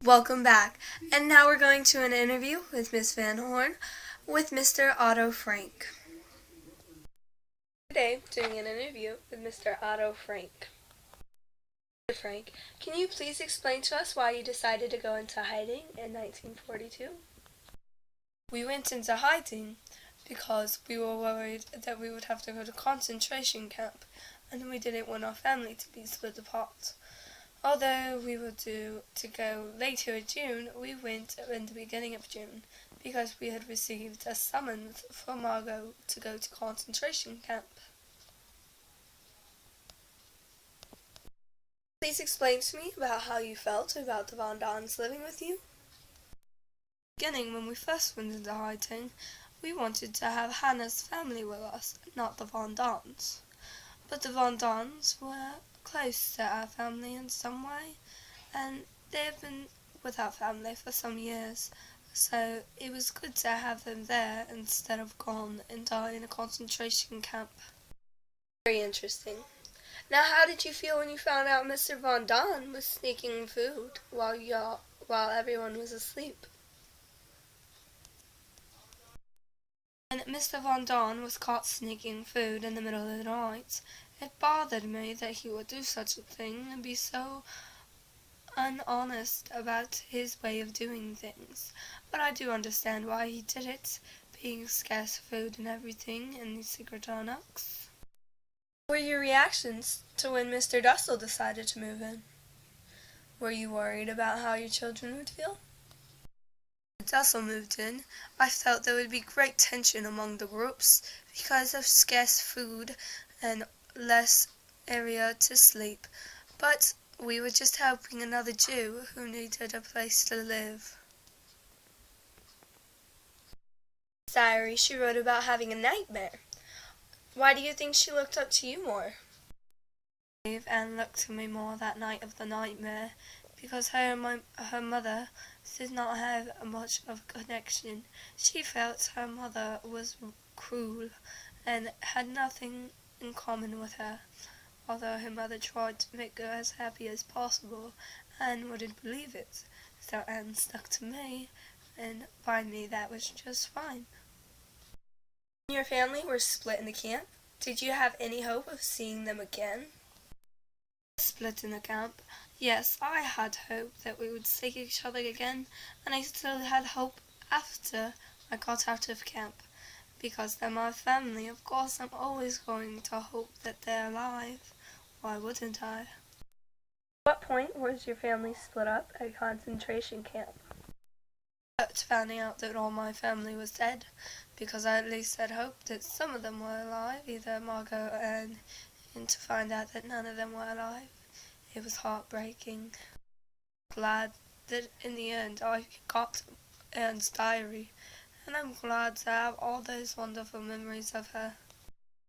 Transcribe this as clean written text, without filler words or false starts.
Welcome back. And now we're going to an interview with Miss Van Horn with Mr. Otto Frank. Today, doing an interview with Mr. Otto Frank. Mr. Frank, can you please explain to us why you decided to go into hiding in 1942? We went into hiding because we were worried that we would have to go to concentration camp, and we didn't want our family to be split apart. Although we were due to go later in June, we went in the beginning of June because we had received a summons from Margot to go to concentration camp. Please explain to me about how you felt about the Von Dons living with you. Beginning, when we first went into hiding, we wanted to have Hannah's family with us, not the Von Dons. But the Von Dons were close to our family in some way, and they have been with our family for some years, so it was good to have them there instead of gone and die in a concentration camp. Very interesting. Now, how did you feel when you found out Mr. Von Don was sneaking food while everyone was asleep? When Mr. Von Don was caught sneaking food in the middle of the night, it bothered me that he would do such a thing and be so unhonest about his way of doing things. But I do understand why he did it, being scarce food and everything in these secret annex. What were your reactions to when Mr. Dussel decided to move in? Were you worried about how your children would feel? When Dussel moved in, I felt there would be great tension among the groups because of scarce food and less area to sleep, but we were just helping another Jew who needed a place to live. In his diary, she wrote about having a nightmare. Why do you think she looked up to you more? And looked to me more that night of the nightmare because her mother did not have much of a connection. She felt her mother was cruel and had nothing in common with her, although her mother tried to make her as happy as possible and wouldn't believe it. So Anne stuck to me, and by me that was just fine. When your family were split in the camp, did you have any hope of seeing them again? Split in the camp? Yes, I had hope that we would see each other again, and I still had hope after I got out of camp. Because they're my family, of course I'm always going to hope that they're alive. Why wouldn't I? At what point was your family split up at concentration camp? Finding out that all my family was dead, because I at least had hoped that some of them were alive, either Margot or Anne, and to find out that none of them were alive. It was heartbreaking. Glad that in the end I got Anne's diary, and I'm glad to have all those wonderful memories of her.